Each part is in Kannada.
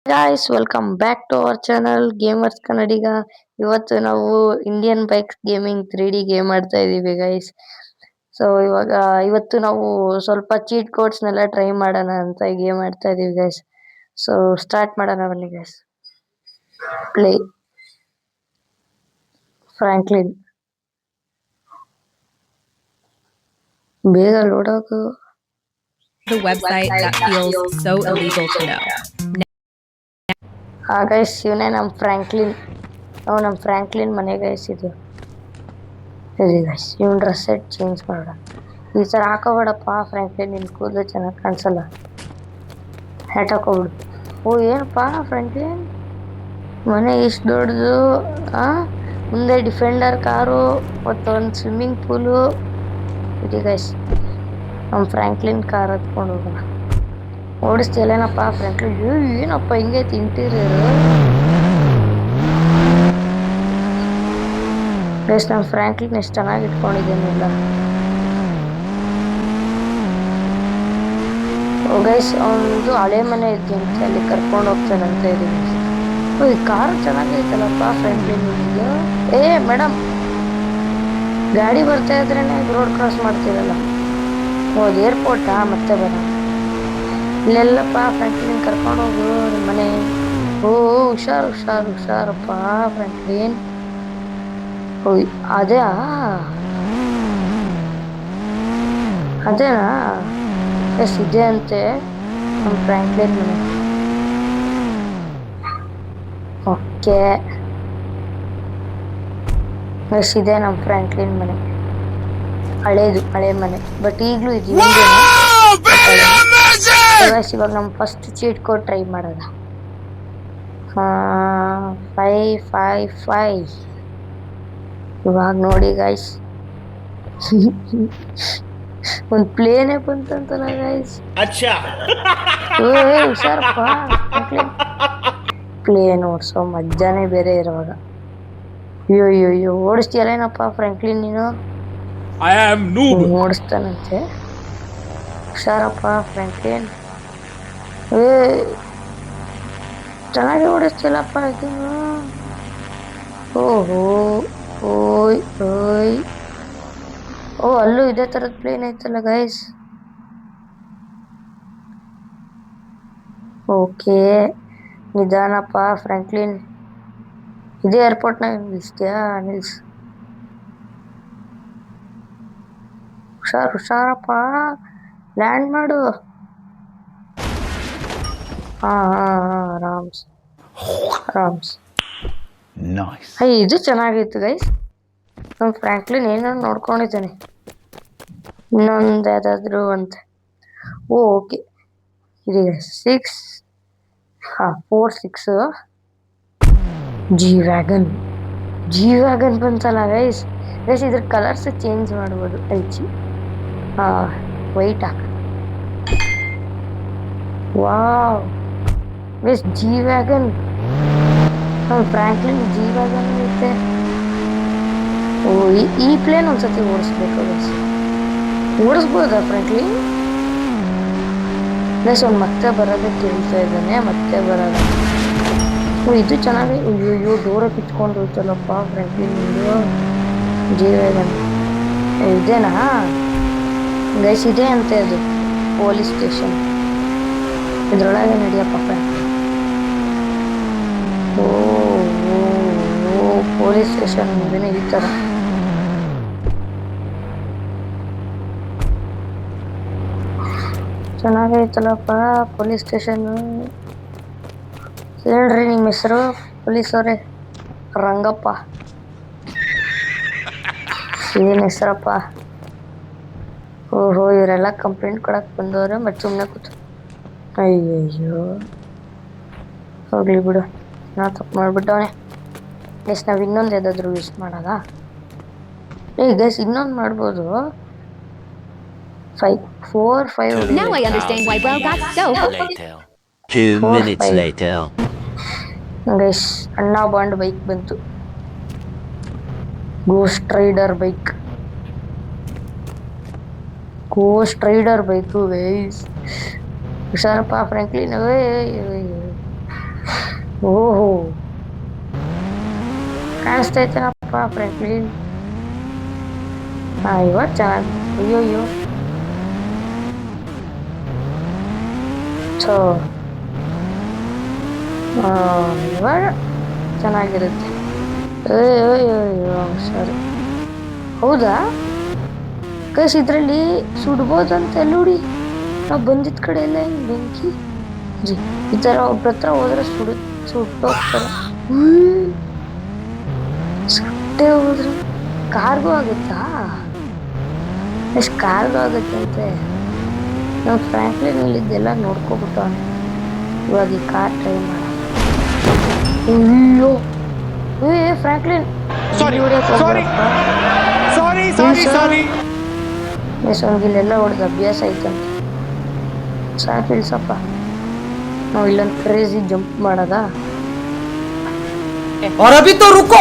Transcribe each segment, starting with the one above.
Guys welcome back to our channel gamers Kannadiga. ಇವತ್ತು ನಾವು Indian bikes gaming 3D game ಆಡ್ತಾ ಇದೀವಿ ಗೈಸ್. ಸೊ ಇವತ್ತು ನಾವು ಸ್ವಲ್ಪ ಚೀಟ್ ಕೋಡ್ಸ್ನೆಲ್ಲ ಟ್ರೈ ಮಾಡೋಣ ಅಂತ ಗೇಮ್ ಆಡ್ತಾ ಇದೀವಿ ಗೈಸ್. ಸೊ ಸ್ಟಾರ್ಟ್ ಮಾಡೋಣ ಬನ್ನಿ ಗೈಸ್. Play Franklin. ಬೇಗ ಲೋಡ್ ಆಗು. The website that feels so illegal to know. Guys ಇವನೇ ನಮ್ಮ ಫ್ರಾಂಕ್ಲಿನ್. ನಮ್ಮ ಫ್ರಾಂಕ್ಲಿನ್ ಮನೆ ಗೈಸ್ ಇದು. ಸರಿ ಗೈಸ್ ಇವನ್ ಡ್ರೆಸ್ ಸೆಟ್ ಚೇಂಜ್ ಮಾಡೋಣ. ಈ ಥರ ಹಾಕೋಬೇಡಪ್ಪ ಫ್ರಾಂಕ್ಲಿನ್, ನಿನ್ನ ಕೂದಲು ಚೆನ್ನಾಗಿ ಕಾಣಿಸಲ್ಲ. ಹ್ಯಾಟ್ ಹಾಕೋಬಿಡು. ಓ ಏನಪ್ಪ ಫ್ರಾಂಕ್ಲಿನ್ ಮನೆ ಇಷ್ಟು ದೊಡ್ಡದು. ಮುಂದೆ ಡಿಫೆಂಡರ್ ಕಾರು ಮತ್ತೊಂದು ಸ್ವಿಮ್ಮಿಂಗ್ ಪೂಲು ಇದೆ ಗೈಸ್. ನಮ್ಮ ಫ್ರಾಂಕ್ಲಿನ್ ಕಾರ್ ಹತ್ಕೊಂಡು ಹೋಗೋಣ. ಓಡಿಸ್ತಿಯಲ್ಲೇನಪ್ಪ ಫ್ರಾಂಕ್ಲಿನ್? ಏನಪ್ಪ ಹಿಂಗೈತಿ ಇಂಟೀರಿಯರು ಗೈಸ್. ನಮ್ಮ ಫ್ರಾಂಕ್ಲಿನ್ ಎಷ್ಟು ಚೆನ್ನಾಗಿ ಇಟ್ಕೊಂಡಿದ್ದೇನೆಲ್ಲ. ಗೈಸ್ ಅವನದು ಹಳೆ ಮನೆ ಇದ್ದಂತೆ, ಅಲ್ಲಿ ಕರ್ಕೊಂಡು ಹೋಗ್ತಾನಂತ ಇದೀನಿ. ಈ ಕಾರು ಚೆನ್ನಾಗೈತಲ್ಲಪ್ಪ ಫ್ರಾಂಕ್ಲಿನ್. ಮೇಡಮ್ ಗಾಡಿ ಬರ್ತಾ ಇದ್ರೇನೆ ರೋಡ್ ಕ್ರಾಸ್ ಮಾಡ್ತೀರಲ್ಲ. ಅದು ಏರ್ಪೋರ್ಟಾ? ಮತ್ತೆ ಬರೋಣ. ಇಲ್ಲೆಲ್ಲಪ್ಪ ಫ್ರಾಂಕ್ಲಿನ್ ಕರ್ಕೊಂಡು ಹೋಗು ನಿಮ್ಮ ಮನೆ. ಹುಷಾರಪ್ಪ ಫ್ರಾಂಕ್ಲಿನ್. ಅದೇನಾ? ಎಸ್ ಇದೆ ಅಂತೆ ನಮ್ಮ ಫ್ರಾಂಕ್ಲಿನ್ ಮನೆ. ಓಕೆ ಎಸ್ ಇದೆ ನಮ್ಮ ಫ್ರಾಂಕ್ಲಿನ್ ಮನೆ. ಹಳೆ ಮನೆ, ಬಟ್ ಈಗಲೂ ಇದೆ. ಇವಾಗ ನಮ್ಮ ಫಸ್ಟ್ ಚೀಟ್ ಕೋಡ್ ಟ್ರೈ ಮಾಡೋದ. 555. ಇವಾಗ ನೋಡಿ ಗೈಸ್ ಒಂದು ಪ್ಲೇನೇ ಬಂತಂತಲ್ಲ ಗೈಸ್. ಹುಷಾರಪ್ಪ ಪ್ಲೇನ್ ಓಡಿಸೋ ಮಜ್ಜಾನೇ ಬೇರೆ ಇರುವಾಗ. ಅಯ್ಯೋ ಓಡಿಸ್ತೀಯಲ್ಲೇನಪ್ಪ ಫ್ರಾಂಕ್ಲಿನ್ ನೀನು? ಓಡಿಸ್ತಾನಂತೆ. ಹುಷಾರಪ್ಪ ಫ್ರಾಂಕ್ಲಿನ್. ಚೆನ್ನಾಗಿ ಓಡಿಸ್ತಿಲ್ಲಪ್ಪ ಇದನ್ನು. ಅಲ್ಲೂ ಇದೇ ಥರದ ಪ್ಲೇನ್ ಐತಲ್ಲ ಗೈಸ್. Okay ನಿಧಾನಪ್ಪ Franklin. ಇದೇ ಏರ್ಪೋರ್ಟ್ನಾಗ ನಿಲ್ಲಿಸ್ತೀಯಾ? ನಿಲ್ಸ್. ಹುಷಾರಪ್ಪ ಲ್ಯಾಂಡ್ ಮಾಡು. ಆರಾಮ್ಸ್. ಇದು ಚೆನ್ನಾಗಿತ್ತು ಗೈಸ್. ನಮ್ಮ ಫ್ರಾಂಕ್ಲಿನ್ ಏನೋ ನೋಡ್ಕೊಂಡಿದ್ದಾನೆ. ಇನ್ನೊಂದು ಯಾವ್ದಾದ್ರು ಅಂತ. ಓಕೆ ಇದೆ 6 4 6 ಜಿ ವ್ಯಾಗನ್ ಬಂತಲ್ಲ ಗೈಸ್. ಇದ್ರ ಕಲರ್ಸ್ ಚೇಂಜ್ ಮಾಡ್ಬೋದು. ವೈಟ್ ಹಾಕ. Wow guys G wagon. ನಮ್ಮ ಫ್ರಾಂಕ್ಲಿನ್ ಜಿ ವ್ಯಾಗನ್ ಐತೆ. ಈ ಪ್ಲೇನ್ ಒಂದ್ಸತಿ ಓಡಿಸ್ಬೇಕು ಗೈಸ್. ಓಡಿಸ್ಬೋದಾ ಫ್ರಾಂಕ್ಲಿನ್? ಗೈಸ್ ಅವ್ನು ಮತ್ತೆ ಬರೋದಕ್ಕೆ ಹೇಳ್ತಾ ಇದ್ದಾನೆ, ಮತ್ತೆ ಬರೋದ. ಇದು ಚೆನ್ನಾಗಿ. ಅಯ್ಯೋ ಡೋರ ಕಿತ್ಕೊಂಡು ಹೋಯ್ತಲ್ಲಪ್ಪ ಫ್ರಾಂಕ್ಲಿನ್ ನಿಂದು ಜಿ ವ್ಯಾಗನ್. ಇದೇನಾ ಗೈಸ್? ಇದೆ ಅಂತೆ ಅದು ಪೊಲೀಸ್ ಸ್ಟೇಷನ್. ಇದ್ರೊಳಗೆ ನಡಿಯಪ್ಪ ಫ್ರಾಂಕ್ಲಿನ್. ಪೊಲೀಸ್ ಸ್ಟೇಷನ್ ಮುಂದೆನೇ ಈ ಥರ. ಚೆನ್ನಾಗೈತಲ್ಲಪ್ಪ ಪೊಲೀಸ್ ಸ್ಟೇಷನ್. ಹೇಳ್ರಿ ನಿಮ್ಮ ಹೆಸರು ಪೊಲೀಸವ್ರೆ? ರಂಗಪ್ಪ. ಏನು ಹೆಸರಪ್ಪ? ಇವರೆಲ್ಲ ಕಂಪ್ಲೇಂಟ್ ಕೊಡಕ್ಕೆ ಬಂದವ್ರೆ, ಮತ್ತೆ ಸುಮ್ಮನೆ ಕೂತು. ಅಯ್ಯಯ್ಯೋ ಹೋಗ್ಲಿ ಬಿಡು, ನಾ ತಪ್ಪು ಮಾಡಿಬಿಟ್ಟವನೆ. ಗೈಸ್ ನಾವು ಇನ್ನೊಂದು ಯಾವುದಾದ್ರೂ ಯೂಸ್ ಮಾಡೋದಾ? ಗೈಸ್ ಇನ್ನೊಂದು ಮಾಡ್ಬೋದು. 5 4 5. Now I understand why Bro got so. 2 minutes later. Guys ಅಣ್ಣ ಬಾಂಡ್ ಬೈಕ್ ಬಂತು. Ghost rider bike guys. ಹುಷಾರಪ್ಪ ಫ್ರಾಂಕ್ಲಿನ್. ಓಹೋ, ಕಾಣಿಸ್ತೈತೇನಪ್ಪ ಫ್ರ್ಯಾಂಕ್ಲಿನ್. ಇವಾಗ ಚೆನ್ನಾಗಿ. ಅಯ್ಯೋ ಸೊ ಇವಾಗ ಚೆನ್ನಾಗಿರುತ್ತೆ. ಅಯ್ಯೋ ಸರಿ, ಹೌದಾ ಗೈಸ್, ಇದರಲ್ಲಿ ಸುಡ್ಬೋದಂತ ನೋಡಿ. ನಾವು ಬಂದಿದ್ದ ಕಡೆ ಎಲ್ಲ ಹಿಂಗೆ ಬೆಂಕಿ ಜಿ ಈ ಥರ ಒಬ್ರ ಹತ್ರ ಹೋದ್ರೆ ಸುಟ್ಟೋಗ್ತಾರೆ. ಸುಟ್ಟೆ ಹೋದ್ರೆ ಕಾರ್ಗೂ ಆಗುತ್ತಾ? ಎಷ್ಟು ಕಾರ್ಗೂ ಆಗುತ್ತಂತೆ. ನಮ್ಮ ಫ್ರ್ಯಾಂಕ್ಲಿನ್ ಇಲ್ಲಿದ್ದೆಲ್ಲ ನೋಡ್ಕೊಬಿಟ್ಟವನೆ. ಇವಾಗ ಈ ಕಾರ್ ಟ್ರೈ ಮಾಡ. ಅಯ್ಯೋ ಫ್ರ್ಯಾಂಕ್ಲಿನ್, ಇಲ್ಲೆಲ್ಲ ಹೊಡೆದ ಅಭ್ಯಾಸ ಐತಂತೆ. ಸಾಕು ಇಳ್ಸಪ್ಪ. ನಾವು ಇಲ್ಲೊಂದು ಕ್ರೇಜಿ ಜಂಪ್ ಮಾಡದ. और अभी तो रुको,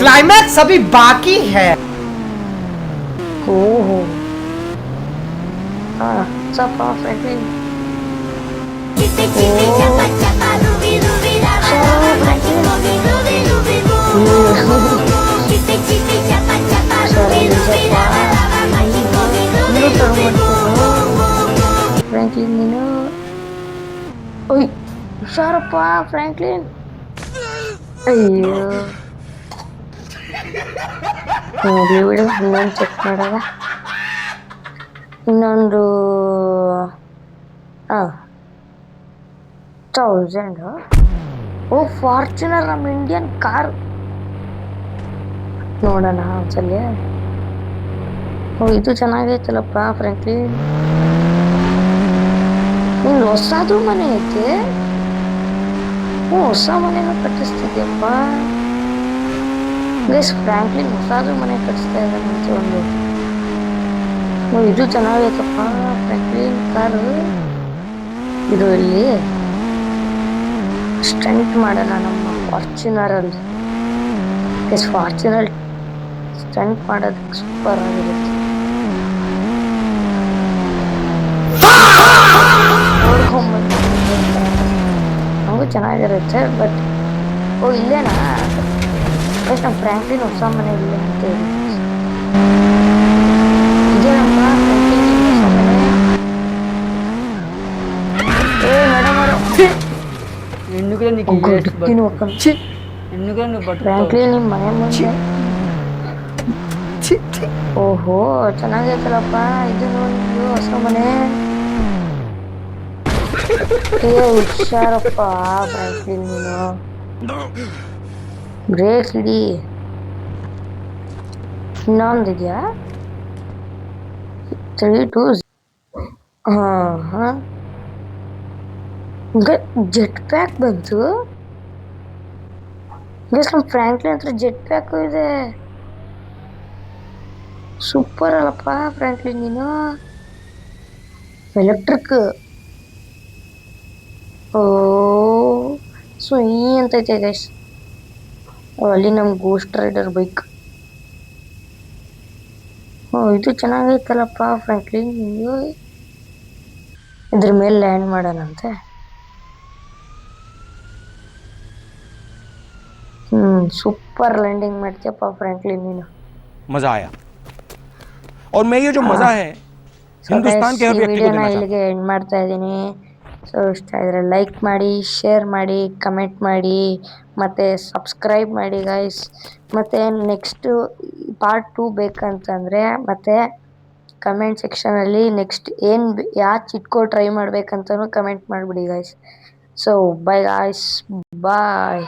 क्लाइमैक्स अभी बाकी है. ओहो सब फ्रैंकलिन. ಫ್ರ್ಯಾಂಕ್ಲಿನ್ ನೀನು ಹುಷಾರಪ್ಪ ಫ್ರ್ಯಾಂಕ್ಲಿನ್. ಅಯ್ಯೋ ಬಿಡು, ಇನ್ನೊಂದು ಚೆಕ್ ಮಾಡೋದ. ಇನ್ನೊಂದು 1000. ಫಾರ್ಚುನರ್, ನಮ್ಮ ಇಂಡಿಯನ್ ಕಾರ್ ನೋಡೋಣ ಒಂದ್ಸಲ. ಇದು ಚೆನ್ನಾಗೈತಲ್ಲಪ್ಪ ಫ್ರ್ಯಾಂಕ್ಲಿನ್. ನಿಂದು ಹೊಸದು ಮನೆ ಐತೆ. ಹೊಸ ಮನೆನ ಕಟ್ಟಿಸ್ತಿದ್ಯಪ್ಪ ಗೈಸ್. ಫ್ರ್ಯಾಂಕ್ಲಿನ್ ಹೊಸದು ಮನೆ ಕಟ್ಟಿಸ್ತಾ ಇದ್ದಾನಂತೆ ಒಂದು. ಇದು ಚೆನ್ನಾಗೈತಪ್ಪ ಫ್ರ್ಯಾಂಕ್ಲಿನ್ ಕಾರು. ಇದು ಇಲ್ಲಿ ಸ್ಟಂಟ್ ಮಾಡೋಣ ನಮ್ಮ ಫಾರ್ಚುನರಲ್ಲಿ. ಗೈಸ್, ಫಾರ್ಚುನರ್ ಸ್ಟಂಟ್ ಮಾಡೋದಕ್ಕೆ ಸೂಪರ್ ಆಗಿರುತ್ತೆ. ನಮಗೂ ಚೆನ್ನಾಗಿರುತ್ತೆ. ಬಟ್ ಇಲ್ಲೇನಾ ಗೈಸ್, ನಮ್ಮ ಫ್ರ್ಯಾಂಕ್ಲಿನ್ ಹೊಸ ಮನೆ ಇಲ್ಲ ಅಂತ ಹೇಳಿ. ಇದೇ ನಮ್ಮ ಫ್ರ್ಯಾಂಕ್ಲಿನ್ ಹೊಸ ಮನೆ. ಫ್ರ್ಯಾಂಕ್ಲಿನ್ ನಿಮ್ಮ ಮನೆ ಮುಂದೆ. ಓಹೋ ಚೆನ್ನಾಗೈತಲ್ಲಪ್ಪ ಇದು. ನೋಡಿ ಹೊಸ ಮನೆ. ಹುಷಾರಪ್ಪ ಫ್ರ್ಯಾಂಕ್ಲಿನ್ ನೀನು. ಬ್ರೇಕ್ ಹಿಡಿ. ಇನ್ನೊಂದಿದೆಯಾ? 3, 2. ಜೆಟ್ ಪ್ಯಾಕ್ ಬಂತು. ನಮ್ಮ ಫ್ರ್ಯಾಂಕ್ಲಿನ್ ಹತ್ರ ಜೆಟ್ ಪ್ಯಾಕು ಇದೆ. ಸೂಪರ್ ಅಲ್ಲಪ್ಪ ಫ್ರ್ಯಾಂಕ್ಲಿನ್ ನೀನು. ಎಲೆಕ್ಟ್ರಿಕ್. ಈ ಅಂತೈತೆ ಗೈಸ್. ಅಲ್ಲಿ ನಮ್ಮ ಗೋಸ್ಟ್ ರೈಡರ್ ಬೈಕ್. ಇದು ಚೆನ್ನಾಗೈತಲ್ಲಪ್ಪ ಫ್ರ್ಯಾಂಕ್ಲಿನ್ ನಿಂದು. ಇದ್ರ ಮೇಲೆ ಲ್ಯಾಂಡ್ ಮಾಡೋಣಂತೆ. ಸೂಪರ್ ಲ್ಯಾಂಡಿಂಗ್ ಮಾಡ್ತೀಯಪ್ಪ ಫ್ರ್ಯಾಂಕ್ಲಿನ್ ನೀನು. मजा आया और मैं ये जो मजा है हिंदुस्तान के हर व्यक्ति को देना चाहता हूं. ಇಲ್ಲಿಗೆ ಎಂಡ್ ಮಾಡ್ತಾ ಇದ್ದೀನಿ. ಸೊ ಇಷ್ಟ ಆದರೆ ಲೈಕ್ ಮಾಡಿ, ಶೇರ್ ಮಾಡಿ, ಕಮೆಂಟ್ ಮಾಡಿ ಮತ್ತು ಸಬ್ಸ್ಕ್ರೈಬ್ ಮಾಡಿ ಗೈಸ್. ಮತ್ತು ನೆಕ್ಸ್ಟು ಪಾರ್ಟ್ 2 ಬೇಕಂತಂದರೆ ಮತ್ತೆ ಕಮೆಂಟ್ ಸೆಕ್ಷನಲ್ಲಿ ನೆಕ್ಸ್ಟ್ ಯಾವ ಚಿಟ್ಕೋ ಟ್ರೈ ಮಾಡ್ಬೇಕಂತನೂ ಕಮೆಂಟ್ ಮಾಡಿಬಿಡಿ guys. So by guys, bye.